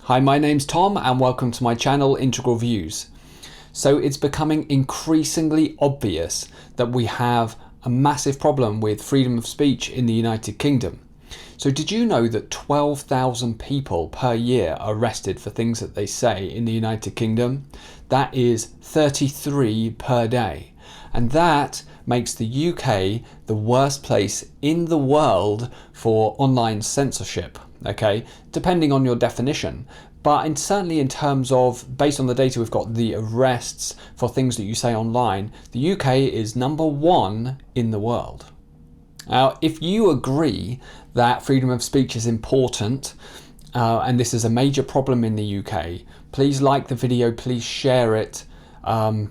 Hi, my name's Tom and welcome to my channel Integral Views. So it's becoming increasingly obvious that we have a massive problem with freedom of speech in the United Kingdom. So did you know that 12,000 people per year are arrested for things that they say in the United Kingdom? That is 33 per day. And that makes the UK the worst place in the world for online censorship, okay, depending on your definition. But certainly in terms of, based on the data we've got, the arrests for things that you say online, the UK is #1 in the world. Now, if you agree that freedom of speech is important, and this is a major problem in the UK, please like the video, please share it,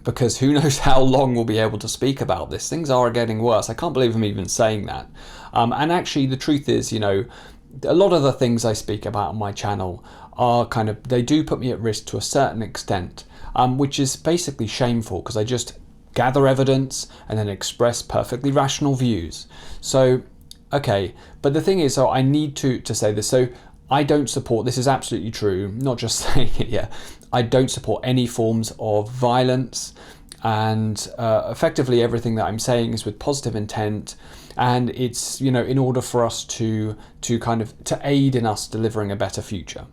because who knows how long we'll be able to speak about this. Things are getting worse. I can't believe I'm even saying that. And actually the truth is, you know, a lot of the things I speak about on my channel are they do put me at risk to a certain extent, which is basically shameful because I just gather evidence and then express perfectly rational views. So, okay, but the thing is, so I need to say this. So I don't support, this is absolutely true, not just saying it, yeah. I don't support any forms of violence, and effectively everything that I'm saying is with positive intent, and it's, you know, in order for us to aid in us delivering a better future.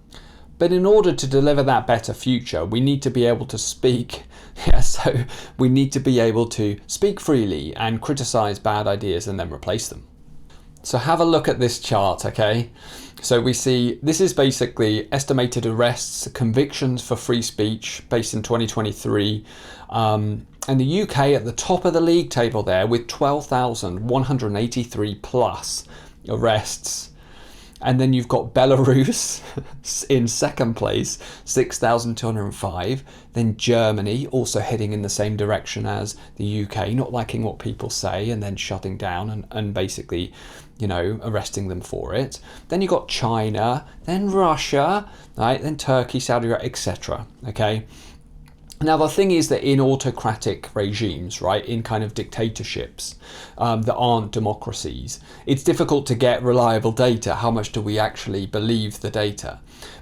But in order to deliver that better future, we need to be able to speak. Yeah, so we need to be able to speak freely and criticize bad ideas and then replace them. So have a look at this chart, okay? So we see this is basically estimated arrests, convictions for free speech based in 2023. And the UK at the top of the league table there with 12,183 plus arrests. And then you've got Belarus in second place, 6,205. Then Germany also heading in the same direction as the UK, not liking what people say and then shutting down and basically, you know, arresting them for it. Then you've got China, then Russia, right? Then Turkey, Saudi Arabia, etc. Okay. Now, the thing is that in autocratic regimes, right, in kind of dictatorships that aren't democracies, it's difficult to get reliable data. How much do we actually believe the data?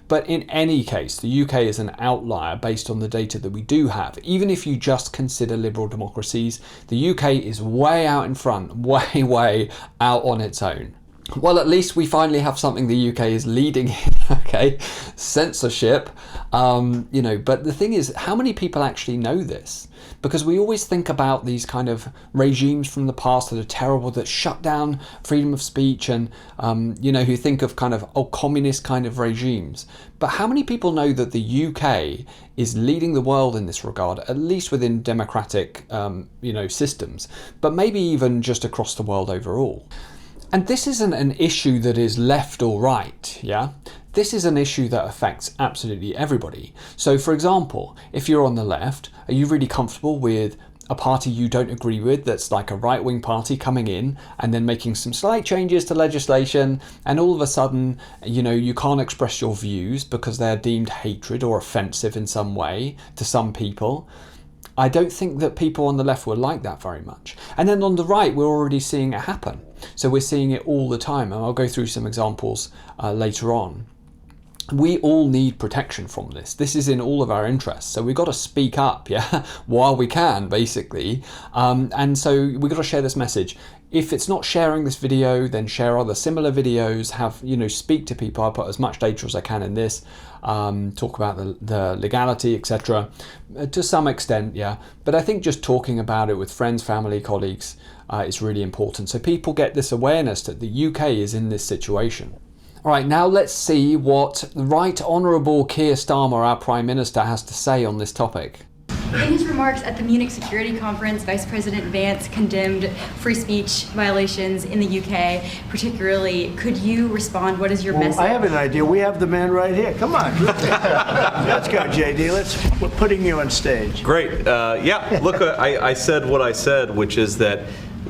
But in any case, the UK is an outlier based on the data that we do have. Even if you just consider liberal democracies, the UK is way out in front, way out on its own. Well, at least we finally have something the UK is leading in, okay? Censorship, you know, but the thing is, how many people actually know this? Because we always think about these kind of regimes from the past that are terrible, that shut down freedom of speech and, you know, who think of communist kind of regimes. But how many people know that the UK is leading the world in this regard, at least within democratic, you know, systems, but maybe even just across the world overall? And this isn't an issue that is left or right, yeah? This is an issue that affects absolutely everybody. So for example, if you're on the left, are you really comfortable with a party you don't agree with that's like a right-wing party coming in and then making some slight changes to legislation, and all of a sudden, you know, you can't express your views because they're deemed hatred or offensive in some way to some people? I don't think that people on the left will like that very much. And then on the right, we're already seeing it happen. So we're seeing it all the time, and I'll go through some examples later on. We all need protection from this. This is in all of our interests. So we've got to speak up, yeah, while we can, basically. And so we've got to share this message. If it's not sharing this video, then share other similar videos, speak to people. I'll put as much data as I can in this, talk about the legality, etc. To some extent, yeah. But I think just talking about it with friends, family, colleagues is really important. So people get this awareness that the UK is in this situation. All right, now let's see what the Right Honourable Keir Starmer, our Prime Minister, has to say on this topic. In his remarks at the Munich Security Conference, Vice President Vance condemned free speech violations in the UK, particularly. Could you respond? What is your message? I have an idea. We have the man right here. Come on. Let's go, JD. We're putting you on stage. Great. Yeah, look, I said what I said, which is that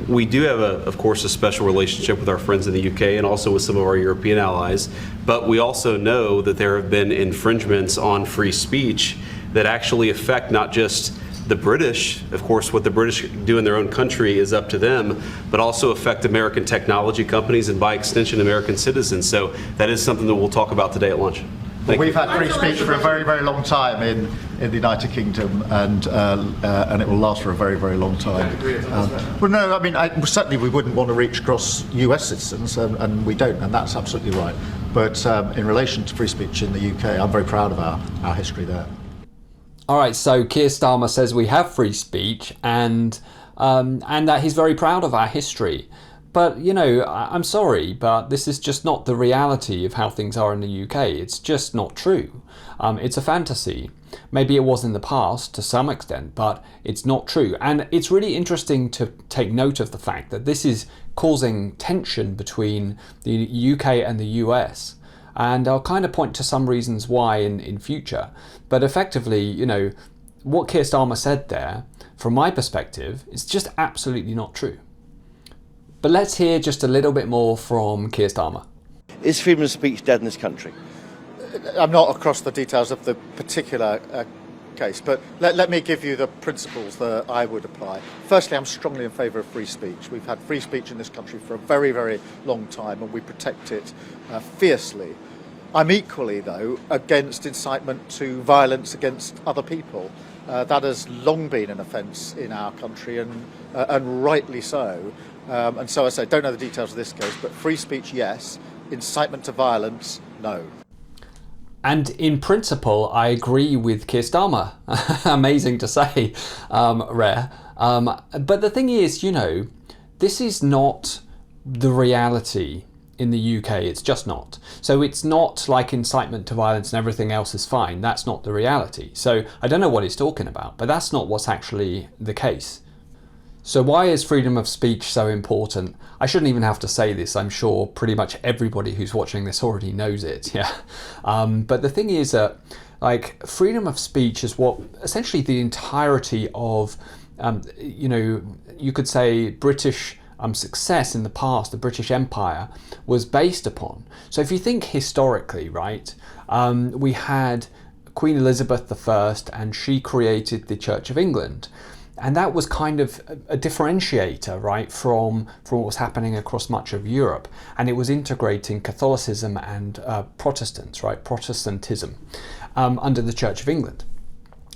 we do have, of course, a special relationship with our friends in the UK and also with some of our European allies, but we also know that there have been infringements on free speech that actually affect not just the British, of course, what the British do in their own country is up to them, but also affect American technology companies and by extension American citizens. So that is something that we'll talk about today at lunch. Thank We've you. had free speech for a very, very long time in the United Kingdom, and it will last for a very, very long time. Well, no, I mean, certainly we wouldn't want to reach across US citizens, and we don't, and that's absolutely right. But in relation to free speech in the UK, I'm very proud of our history there. All right, so Keir Starmer says we have free speech and that he's very proud of our history. But, you know, I'm sorry, but this is just not the reality of how things are in the UK. It's just not true. It's a fantasy. Maybe it was in the past to some extent, but it's not true. And it's really interesting to take note of the fact that this is causing tension between the UK and the US. And I'll kind of point to some reasons why in future. But effectively, you know, what Keir Starmer said there, from my perspective, is just absolutely not true. But let's hear just a little bit more from Keir Starmer. Is freedom of speech dead in this country? I'm not across the details of the particular case, but let me give you the principles that I would apply. Firstly, I'm strongly in favour of free speech. We've had free speech in this country for a very, very long time, and we protect it fiercely. I'm equally, though, against incitement to violence against other people. That has long been an offence in our country, and rightly so. And so I say, don't know the details of this case, but free speech, yes. Incitement to violence, no. And in principle, I agree with Keir Starmer. Amazing to say, Rare. But the thing is, you know, this is not the reality in the UK. It's just not. So it's not like incitement to violence and everything else is fine. That's not the reality. So I don't know what he's talking about, but that's not what's actually the case. So why is freedom of speech so important? I shouldn't even have to say this. I'm sure pretty much everybody who's watching this already knows it. Yeah. But the thing is that, like, freedom of speech is what essentially the entirety of, you know, you could say British success in the past, the British Empire, was based upon. So if you think historically, right, we had Queen Elizabeth I, and she created the Church of England. And that was kind of a differentiator, right, from what was happening across much of Europe. And it was integrating Catholicism and Protestants, right, Protestantism, under the Church of England.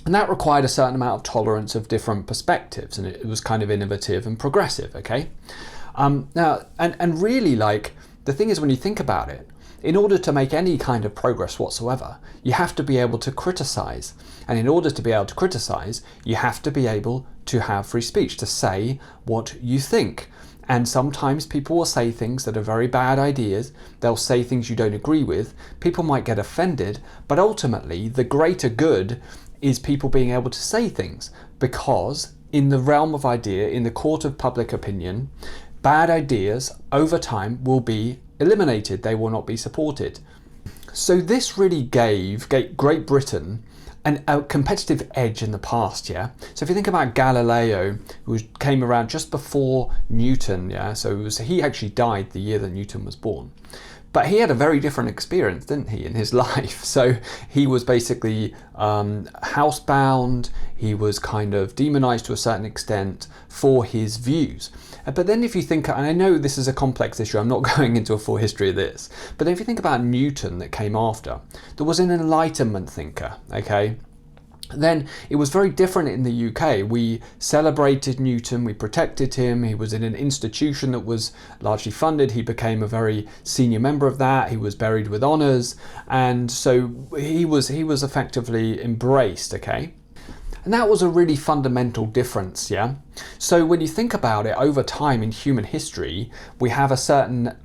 And that required a certain amount of tolerance of different perspectives, and it was kind of innovative and progressive, okay? Now, and really, like, the thing is, when you think about it, in order to make any kind of progress whatsoever, you have to be able to criticize. And in order to be able to criticize, you have to be able to have free speech, to say what you think. And sometimes people will say things that are very bad ideas. They'll say things you don't agree with. People might get offended, but ultimately the greater good is people being able to say things, because in the realm of idea, in the court of public opinion, bad ideas over time will be eliminated. They will not be supported. So this really gave Great Britain a competitive edge in the past, yeah? So if you think about Galileo, who came around just before Newton, yeah? So he actually died the year that Newton was born. But he had a very different experience, didn't he, in his life? So he was basically housebound, he was kind of demonized to a certain extent for his views. But then if you think, and I know this is a complex issue, I'm not going into a full history of this, but then if you think about Newton that came after, there was an Enlightenment thinker, okay? Then it was very different in the UK. We celebrated Newton, we protected him, he was in an institution that was largely funded, he became a very senior member of that, he was buried with honours, and so he was effectively embraced, okay? And that was a really fundamental difference, yeah? So when you think about it, over time in human history, we have a certain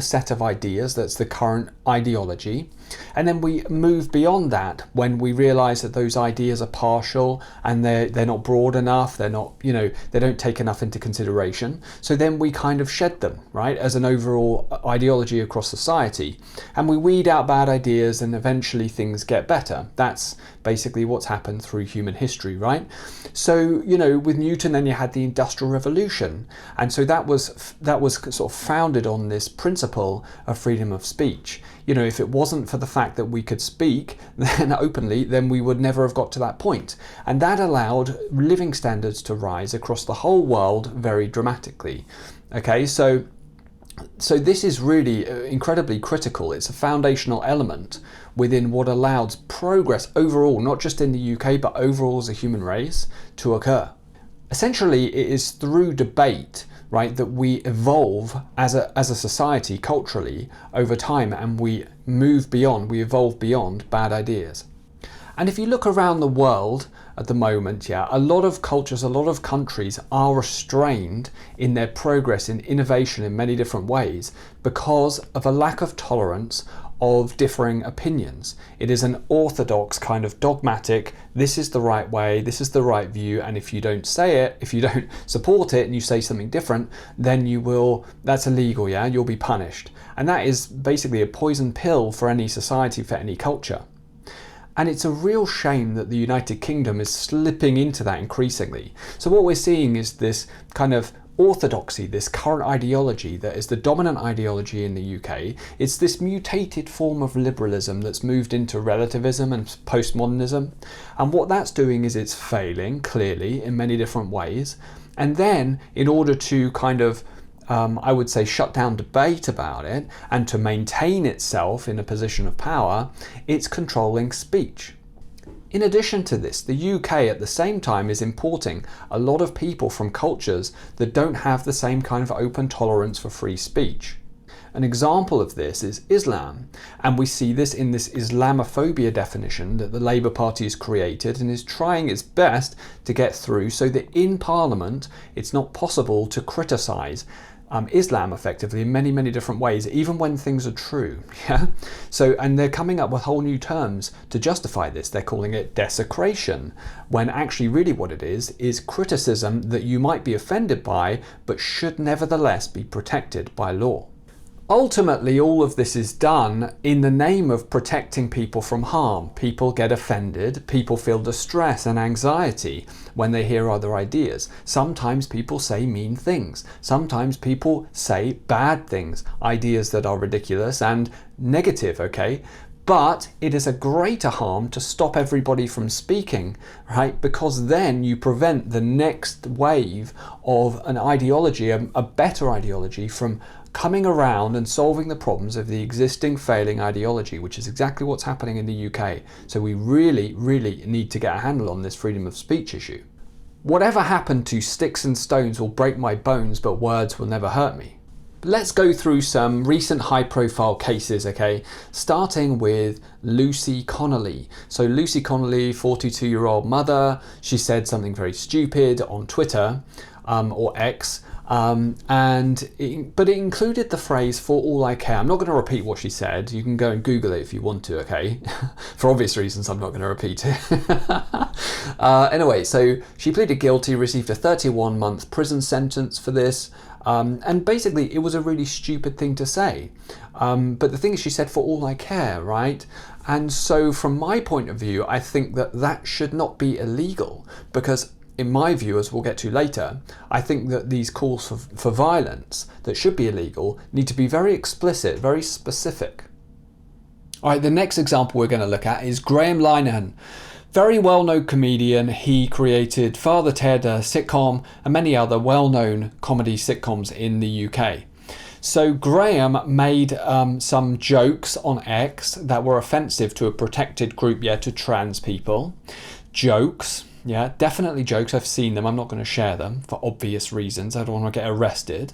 set of ideas, that's the current ideology. And then we move beyond that when we realize that those ideas are partial and they're not broad enough, they're not, you know, they don't take enough into consideration. So then we kind of shed them, right, as an overall ideology across society. And we weed out bad ideas and eventually things get better. That's basically what's happened through human history, right? So, you know, with Newton, then you had the Industrial Revolution. And so that was sort of founded on this principle of freedom of speech. You know, if it wasn't for the fact that we could speak then openly, then we would never have got to that point. And that allowed living standards to rise across the whole world very dramatically. Okay, so So this is really incredibly critical. It's a foundational element within what allows progress overall, not just in the UK, but overall as a human race, to occur. Essentially, it is through debate, right, that we evolve as a society culturally over time, and we evolve beyond bad ideas. And if you look around the world at the moment, a lot of cultures, a lot of countries are restrained in their progress in innovation in many different ways because of a lack of tolerance of differing opinions. It is an orthodox kind of dogmatic, this is the right way, this is the right view, and if you don't say it, if you don't support it and you say something different, then that's illegal, you'll be punished. And that is basically a poison pill for any society, for any culture. And it's a real shame that the United Kingdom is slipping into that increasingly. So what we're seeing is this kind of orthodoxy, this current ideology that is the dominant ideology in the UK. It's this mutated form of liberalism that's moved into relativism and postmodernism. And what that's doing is it's failing, clearly, in many different ways. And then, in order to kind of I would say shut down debate about it and to maintain itself in a position of power, it's controlling speech. In addition to this, the UK at the same time is importing a lot of people from cultures that don't have the same kind of open tolerance for free speech. An example of this is Islam, and we see this in this Islamophobia definition that the Labour Party has created and is trying its best to get through so that in Parliament it's not possible to criticise Islam effectively in many, many different ways, even when things are true. So, and they're coming up with whole new terms to justify this. They're calling it desecration, when actually really what it is criticism that you might be offended by, but should nevertheless be protected by law. Ultimately, all of this is done in the name of protecting people from harm. People get offended, people feel distress and anxiety when they hear other ideas. Sometimes people say mean things. Sometimes people say bad things, ideas that are ridiculous and negative, okay? But it is a greater harm to stop everybody from speaking, right? Because then you prevent the next wave of an ideology, a better ideology, from coming around and solving the problems of the existing failing ideology, which is exactly what's happening in the UK. So we really, really need to get a handle on this freedom of speech issue. Whatever happened to sticks and stones will break my bones, but words will never hurt me. Let's go through some recent high-profile cases, okay? Starting with Lucy Connolly. So Lucy Connolly, 42-year-old mother, she said something very stupid on Twitter, or X, but it included the phrase "for all I care." I'm not going to repeat what she said. You can go and Google it if you want to, okay? For obvious reasons, I'm not going to repeat it. Anyway, so she pleaded guilty, received a 31-month prison sentence for this. And basically, it was a really stupid thing to say. But the thing is, she said, "for all I care," right? And so from my point of view, I think that should not be illegal, because in my view, as we'll get to later, I think that these calls for violence that should be illegal need to be very explicit, very specific. All right, the next example we're going to look at is Graham Linehan. Very well-known comedian. He created Father Ted, a sitcom, and many other well-known comedy sitcoms in the UK. So Graham made some jokes on X that were offensive to a protected group, to trans people. Jokes. Yeah, definitely jokes. I've seen them. I'm not going to share them for obvious reasons. I don't want to get arrested.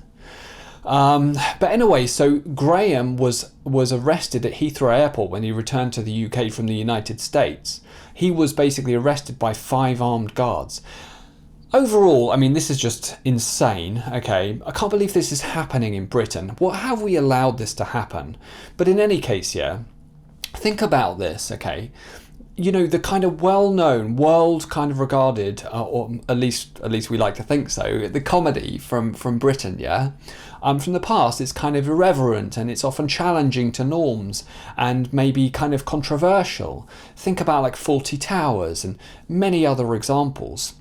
But anyway, so Graham was arrested at Heathrow Airport when he returned to the UK from the United States. He was basically arrested by 5 armed guards. Overall, I mean, this is just insane, okay? I can't believe this is happening in Britain. What have we allowed this to happen? But in any case, think about this, okay? You know, the kind of well-known, world kind of regarded, or at least we like to think so, the comedy from Britain, from the past, it's kind of irreverent and it's often challenging to norms and maybe kind of controversial. Think about like Fawlty Towers and many other examples.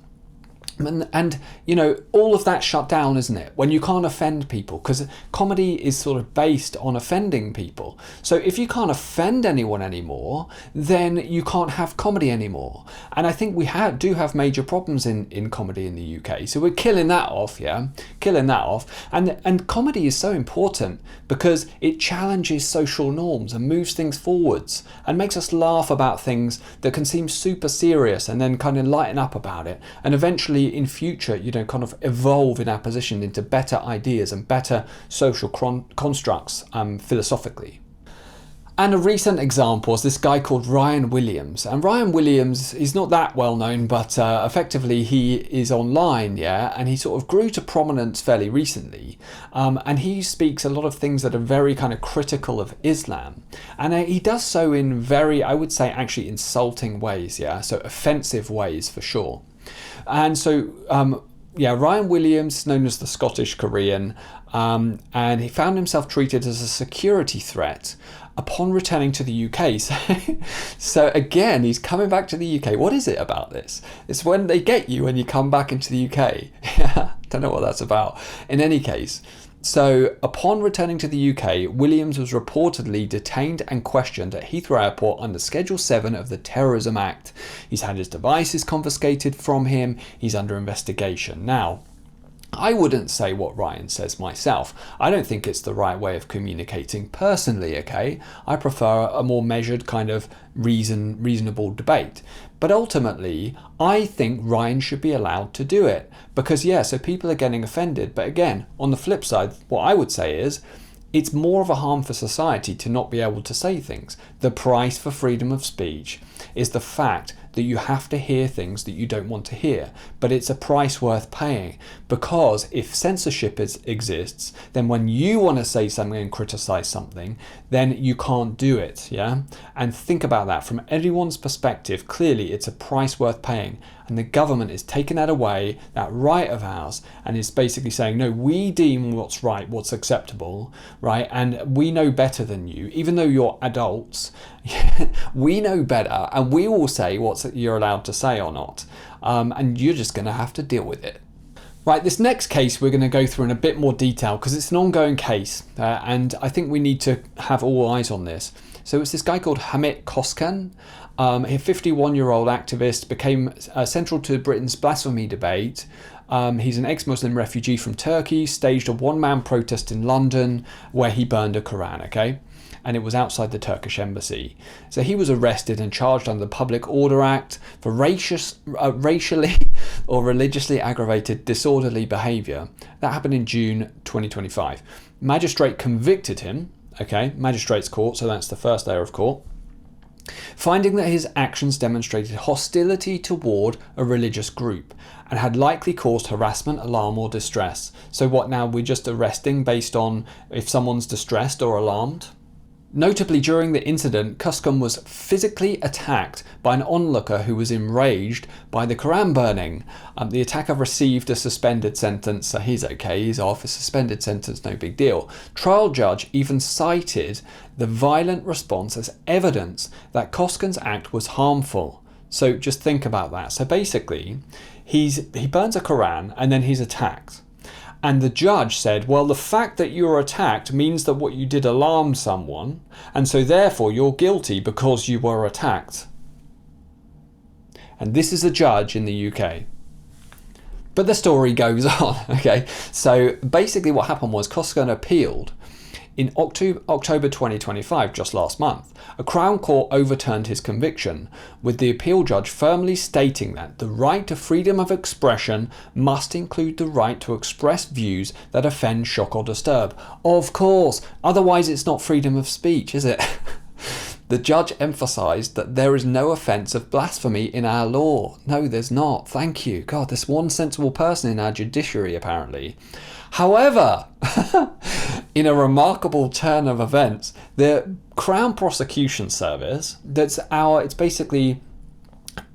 And you know, all of that shut down, isn't it? When you can't offend people, because comedy is sort of based on offending people. So if you can't offend anyone anymore, then you can't have comedy anymore. And I think we do have major problems in comedy in the UK. So we're killing that off, killing that off. And comedy is so important because it challenges social norms and moves things forwards and makes us laugh about things that can seem super serious and then kind of lighten up about it. And eventually in future, you know, kind of evolve in our position into better ideas and better social constructs philosophically. And a recent example is this guy called Ryan Williams. And Ryan Williams is not that well known, but effectively he is online, and he sort of grew to prominence fairly recently. And he speaks a lot of things that are very kind of critical of Islam. And he does so in very, I would say, actually insulting ways, so offensive ways for sure. And so, Ryan Williams, known as the Scottish Korean, and he found himself treated as a security threat upon returning to the UK. So again, he's coming back to the UK. What is it about this? It's when they get you when you come back into the UK. Don't know what that's about. In any case, so upon returning to the UK, Williams was reportedly detained and questioned at Heathrow Airport under Schedule 7 of the Terrorism Act. He's had his devices confiscated from him. He's under investigation. Now, I wouldn't say what Ryan says myself. I don't think it's the right way of communicating personally, okay? I prefer a more measured kind of reasonable debate. But ultimately, I think Ryan should be allowed to do it. Because so people are getting offended. But again, on the flip side, what I would say is, it's more of a harm for society to not be able to say things. The price for freedom of speech is the fact that you have to hear things that you don't want to hear. But it's a price worth paying, because if censorship exists, then when you want to say something and criticize something, then you can't do it, And think about that from everyone's perspective. Clearly, it's a price worth paying. And the government is taking that away, that right of ours, and is basically saying, no, we deem what's right, what's acceptable, right? And we know better than you, even though you're adults, we know better, and we will say what you're allowed to say or not. And you're just going to have to deal with it. Right, this next case we're going to go through in a bit more detail because it's an ongoing case, and I think we need to have all eyes on this. So it's this guy called Hamit Koskan. A 51-year-old activist, became central to Britain's blasphemy debate. He's an ex-Muslim refugee from Turkey, staged a one-man protest in London where he burned a Quran, okay? And it was outside the Turkish embassy. So he was arrested and charged under the Public Order Act for racially or religiously aggravated disorderly behaviour. That happened in June 2025. Magistrate convicted him, okay? Magistrate's court, so that's the first layer of court, finding that his actions demonstrated hostility toward a religious group and had likely caused harassment, alarm or distress. So what now, we're just arresting based on if someone's distressed or alarmed? Notably, during the incident, Koskan was physically attacked by an onlooker who was enraged by the Quran burning. The attacker received a suspended sentence, so he's okay, he's off. A suspended sentence, no big deal. Trial judge even cited the violent response as evidence that Koskan's act was harmful. So just think about that. So basically, he burns a Quran and then he's attacked. And the judge said, well, the fact that you were attacked means that what you did alarmed someone, and so therefore you're guilty because you were attacked. And this is a judge in the UK. But the story goes on, okay? So basically what happened was Koskan appealed. In October 2025, just last month, a Crown Court overturned his conviction, with the appeal judge firmly stating that the right to freedom of expression must include the right to express views that offend, shock or disturb. Of course, otherwise it's not freedom of speech, is it? The judge emphasised that there is no offence of blasphemy in our law. No, there's not. Thank you. God, there's one sensible person in our judiciary, apparently. However, in a remarkable turn of events, the Crown Prosecution Service, it's basically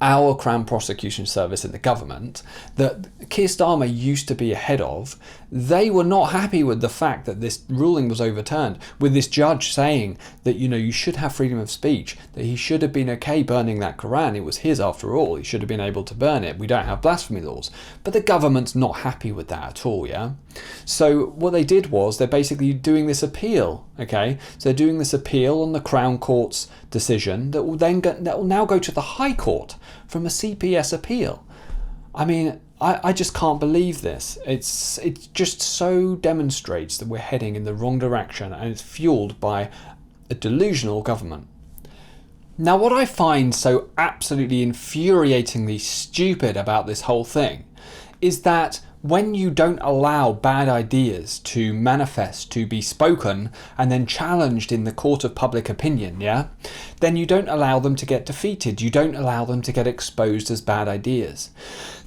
our Crown Prosecution Service in the government that Keir Starmer used to be ahead of, they were not happy with the fact that this ruling was overturned, with this judge saying that, you should have freedom of speech, that he should have been okay burning that Quran. It was his after all. He should have been able to burn it. We don't have blasphemy laws. But the government's not happy with that at all, yeah? So what they did was they're basically doing this appeal, okay? So they're doing this appeal on the Crown Court's decision that will now go to the High Court from a CPS appeal. I mean, I just can't believe this. It just so demonstrates that we're heading in the wrong direction, and it's fueled by a delusional government. Now, what I find so absolutely infuriatingly stupid about this whole thing is that when you don't allow bad ideas to manifest, to be spoken, and then challenged in the court of public opinion, yeah, then you don't allow them to get defeated. You don't allow them to get exposed as bad ideas.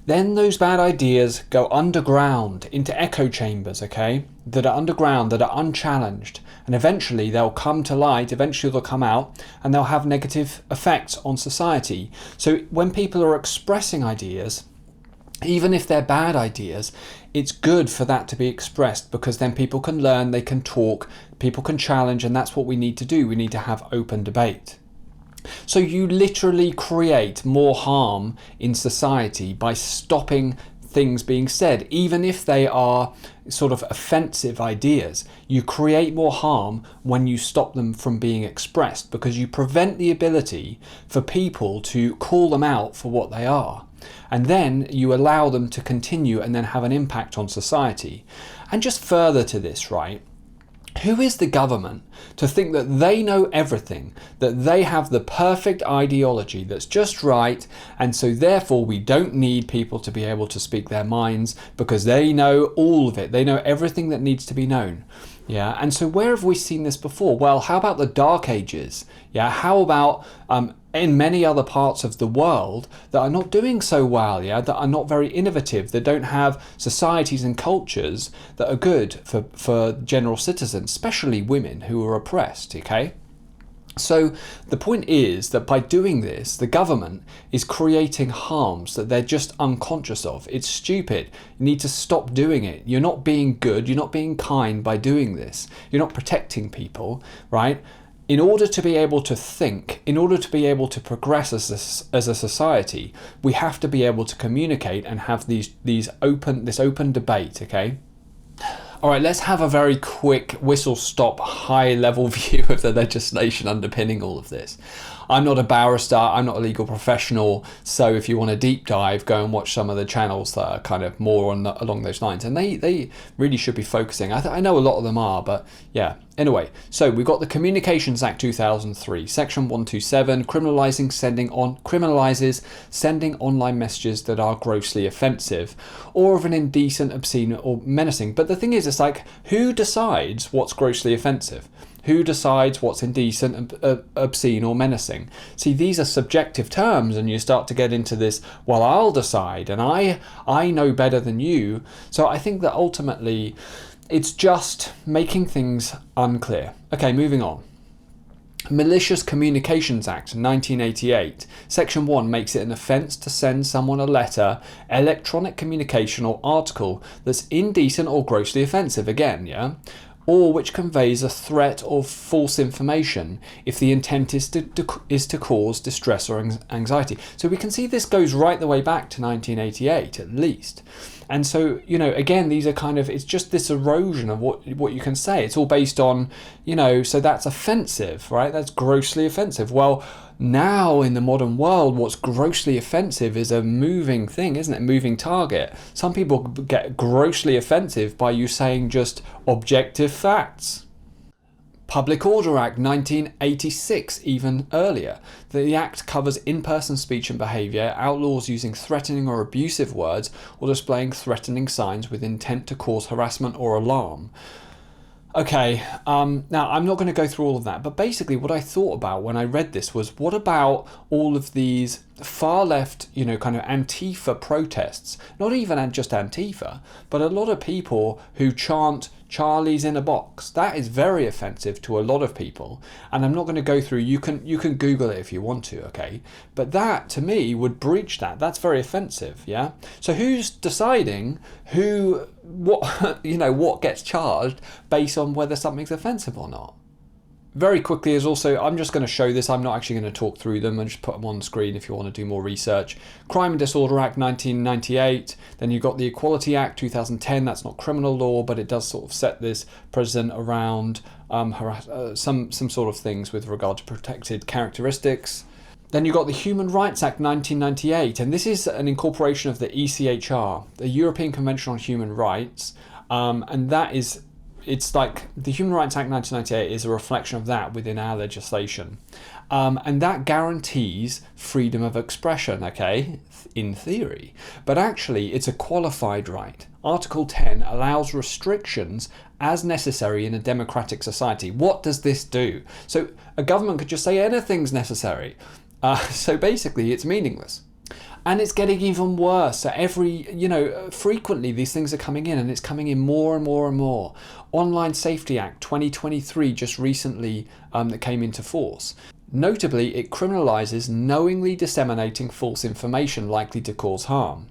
Then those bad ideas go underground into echo chambers, okay, that are underground, that are unchallenged. And eventually they'll come to light, eventually they'll come out, and they'll have negative effects on society. So when people are expressing ideas, even if they're bad ideas, it's good for that to be expressed, because then people can learn, they can talk, people can challenge, and that's what we need to do. We need to have open debate. So you literally create more harm in society by stopping things being said, even if they are sort of offensive ideas. You create more harm when you stop them from being expressed, because you prevent the ability for people to call them out for what they are. And then you allow them to continue and then have an impact on society. And just further to this, right? Who is the government to think that they know everything, that they have the perfect ideology that's just right, and so therefore we don't need people to be able to speak their minds because they know all of it. They know everything that needs to be known. Yeah, and so where have we seen this before? Well, how about the Dark Ages? Yeah, how about in many other parts of the world that are not doing so well, yeah, that are not very innovative, that don't have societies and cultures that are good for general citizens, especially women who are oppressed, okay? So the point is that by doing this, the government is creating harms that they're just unconscious of. It's stupid. You need to stop doing it. You're not being good. You're not being kind by doing this. You're not protecting people, right? In order to be able to think, in order to be able to progress as a society, we have to be able to communicate and have this open debate, okay? All right, let's have a very quick whistle-stop, high-level view of the legislation underpinning all of this. I'm not a barrister, I'm not a legal professional, so if you want a deep dive, go and watch some of the channels that are kind of more along those lines. And they really should be focusing. I know a lot of them are, but yeah. Anyway, so we've got the Communications Act 2003, Section 127, criminalises sending online messages that are grossly offensive or of an indecent, obscene or menacing. But the thing is, it's like, who decides what's grossly offensive? Who decides what's indecent, obscene or menacing? See, these are subjective terms, and you start to get into this, well, I'll decide and I know better than you. So I think that ultimately it's just making things unclear. Okay, moving on. Malicious Communications Act 1988, Section 1 makes it an offence to send someone a letter, electronic communication or article that's indecent or grossly offensive, again, yeah? Or which conveys a threat or false information if the intent is to cause distress or anxiety. So we can see this goes right the way back to 1988 at least. And so, again, these are kind of, it's just this erosion of what you can say. It's all based on, so that's offensive, right? That's grossly offensive. Well, now in the modern world, what's grossly offensive is a moving thing, isn't it? A moving target. Some people get grossly offensive by you saying just objective facts. Public Order Act 1986, even earlier. The Act covers in-person speech and behaviour, outlaws using threatening or abusive words or displaying threatening signs with intent to cause harassment or alarm. Okay, now I'm not going to go through all of that, but basically what I thought about when I read this was, what about all of these far left, kind of Antifa protests? Not even just Antifa, but a lot of people who chant Charlie's in a box. That is very offensive to a lot of people. And I'm not going to go through, you can Google it if you want to, okay? But that, to me, would breach that. That's very offensive, yeah? So who's deciding what gets charged based on whether something's offensive or not? Very quickly is also, I'm just going to show this, I'm not actually going to talk through them, and just put them on the screen if you want to do more research. Crime and Disorder Act 1998, then you've got the Equality Act 2010, that's not criminal law, but it does sort of set this precedent around some sort of things with regard to protected characteristics. Then you've got the Human Rights Act 1998, and this is an incorporation of the ECHR, the European Convention on Human Rights, and that is, it's like the Human Rights Act 1998 is a reflection of that within our legislation. And that guarantees freedom of expression, okay, in theory. But actually, it's a qualified right. Article 10 allows restrictions as necessary in a democratic society. What does this do? So a government could just say anything's necessary. So basically, it's meaningless. And it's getting even worse. So frequently these things are coming in, and it's coming in more and more and more. Online Safety Act 2023 just recently that came into force. Notably, it criminalises knowingly disseminating false information likely to cause harm.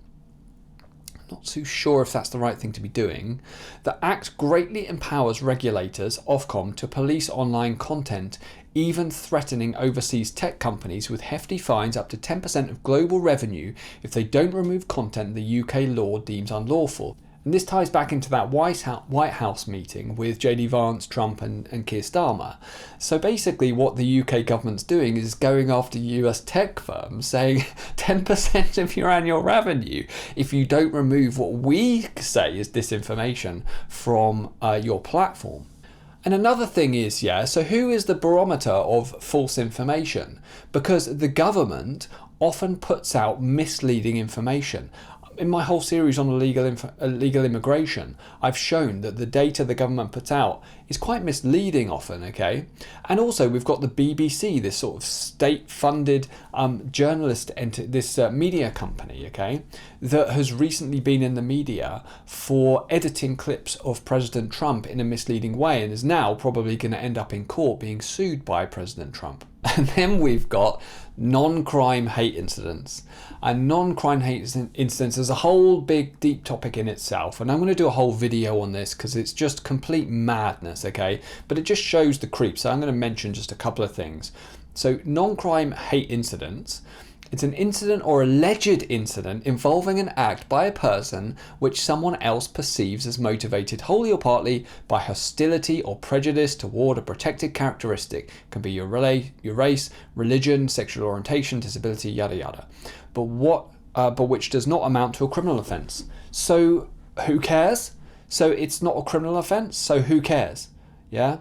Not too sure if that's the right thing to be doing. The Act greatly empowers regulators, Ofcom, to police online content, even threatening overseas tech companies with hefty fines up to 10% of global revenue if they don't remove content the UK law deems unlawful. And this ties back into that White House meeting with JD Vance, Trump and Keir Starmer. So basically what the UK government's doing is going after US tech firms, saying 10% of your annual revenue if you don't remove what we say is disinformation from your platform. And another thing is, so who is the barometer of false information? Because the government often puts out misleading information. In my whole series on illegal immigration, I've shown that the data the government puts out is quite misleading often, okay? And also we've got the BBC, this sort of state-funded media company, okay, that has recently been in the media for editing clips of President Trump in a misleading way, and is now probably going to end up in court being sued by President Trump. And then we've got non-crime hate incidents. And non-crime hate incidents is a whole big deep topic in itself, and I'm going to do a whole video on this because it's just complete madness, okay? But it just shows the creep, so I'm going to mention just a couple of things. So non-crime hate incidents, it's an incident or alleged incident involving an act by a person which someone else perceives as motivated wholly or partly by hostility or prejudice toward a protected characteristic. It can be your race, religion, sexual orientation, disability, yada yada. But which does not amount to a criminal offence. So who cares? So it's not a criminal offence, so who cares? Yeah?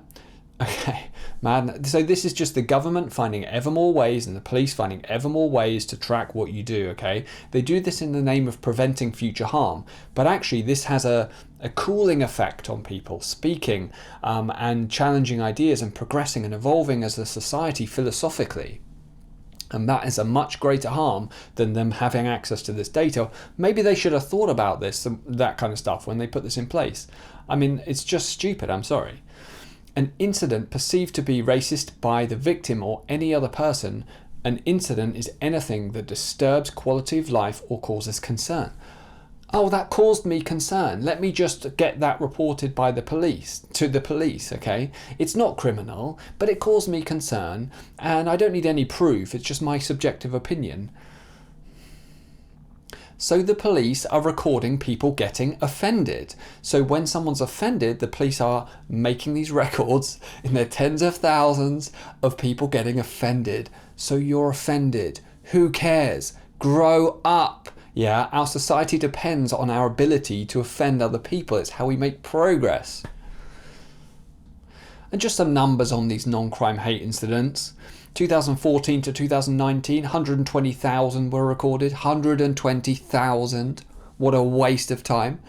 Okay, man. So this is just the government finding ever more ways, and the police finding ever more ways to track what you do, okay? They do this in the name of preventing future harm, but actually this has a cooling effect on people speaking and challenging ideas and progressing and evolving as a society philosophically. And that is a much greater harm than them having access to this data. Maybe they should have thought about this, that kind of stuff, when they put this in place. I mean, it's just stupid, I'm sorry. An incident perceived to be racist by the victim or any other person. An incident is anything that disturbs quality of life or causes concern. Oh, that caused me concern. Let me just get that reported by the police, okay? It's not criminal, but it caused me concern, and I don't need any proof. It's just my subjective opinion. So the police are recording people getting offended. So when someone's offended, the police are making these records in their tens of thousands of people getting offended. So you're offended. Who cares? Grow up. Yeah, our society depends on our ability to offend other people. It's how we make progress. And just some numbers on these non-crime hate incidents. 2014 to 2019, 120,000 were recorded. 120,000. What a waste of time.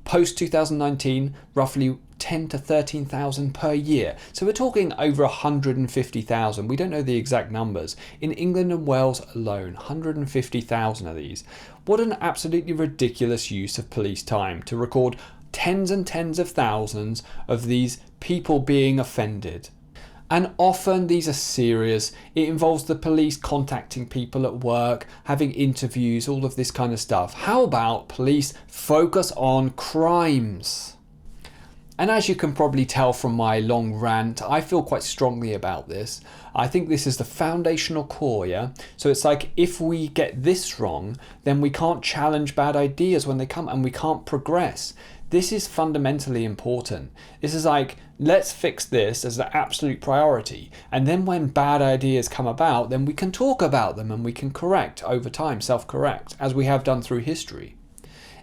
Post 2019, roughly 10 to 13,000 per year. So we're talking over 150,000. We don't know the exact numbers. In England and Wales alone, 150,000 of these. What an absolutely ridiculous use of police time to record tens and tens of thousands of these people being offended. And often these are serious. It involves the police contacting people at work, having interviews, all of this kind of stuff. How about police focus on crimes? And as you can probably tell from my long rant, I feel quite strongly about this. I think this is the foundational core, yeah? So it's like, if we get this wrong, then we can't challenge bad ideas when they come, and we can't progress. This is fundamentally important. This is like, let's fix this as the absolute priority. And then when bad ideas come about, then we can talk about them and we can correct over time, self-correct, as we have done through history.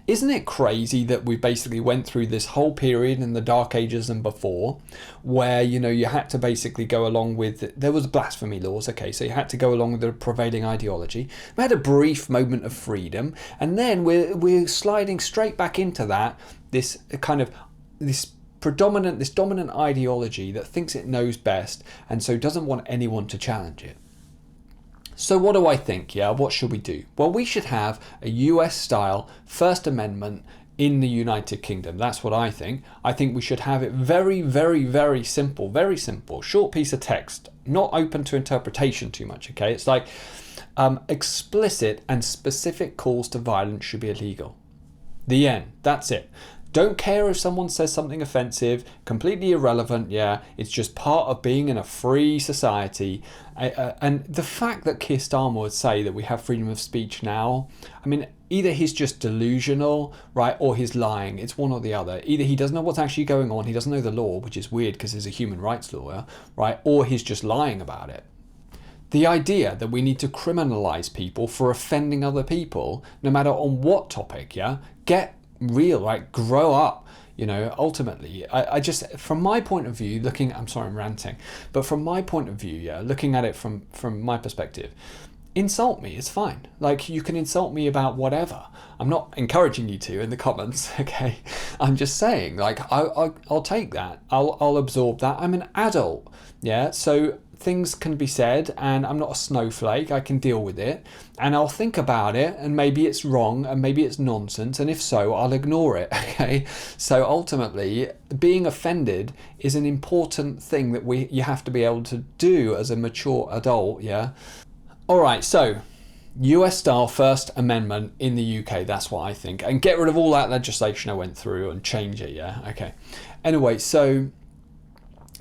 Isn't it crazy that we basically went through this whole period in the Dark Ages and before, where, you know, you had to basically go along with, there was blasphemy laws, okay, so you had to go along with the prevailing ideology. We had a brief moment of freedom, and then we're sliding straight back into that, this dominant ideology that thinks it knows best, and so doesn't want anyone to challenge it. So what do I think? Yeah, what should we do? Well, we should have a US-style First Amendment in the United Kingdom. That's what I think. I think we should have it very, very, very simple. Very simple. Short piece of text. Not open to interpretation too much, okay? It's like explicit and specific calls to violence should be illegal. The end. That's it. Don't care if someone says something offensive, completely irrelevant, yeah, it's just part of being in a free society. And the fact that Keir Starmer would say that we have freedom of speech now, I mean, either he's just delusional, right, or he's lying. It's one or the other. Either he doesn't know what's actually going on, he doesn't know the law, which is weird because he's a human rights lawyer, right, or he's just lying about it. The idea that we need to criminalize people for offending other people, no matter on what topic, yeah, get real, right? Grow up, you know. Ultimately, I just, from my point of view, I'm sorry I'm ranting, but from my point of view, yeah, looking at it from my perspective, insult me, it's fine. Like, you can insult me about whatever. I'm not encouraging you to in the comments, okay? I'm just saying, like, I'll take that. I'll absorb that. I'm an adult, yeah? So things can be said, and I'm not a snowflake. I can deal with it, and I'll think about it, and maybe it's wrong, and maybe it's nonsense, and if so, I'll ignore it, okay? So ultimately, being offended is an important thing that you have to be able to do as a mature adult, yeah? All right, so US-style First Amendment in the UK, that's what I think, and get rid of all that legislation I went through and change it, yeah? Okay. Anyway, so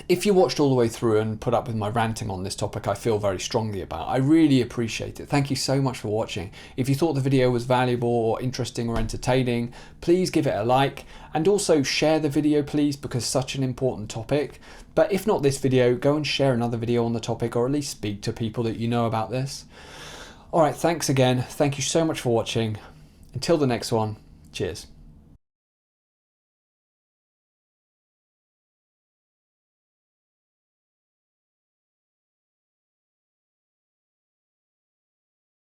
if you watched all the way through and put up with my ranting on this topic, I feel very strongly about. I really appreciate it. Thank you so much for watching. If you thought the video was valuable or interesting or entertaining, please give it a like, and also share the video, please, because it's such an important topic. But if not this video, go and share another video on the topic, or at least speak to people that you know about this. All right, thanks again. Thank you so much for watching. Until the next one, cheers.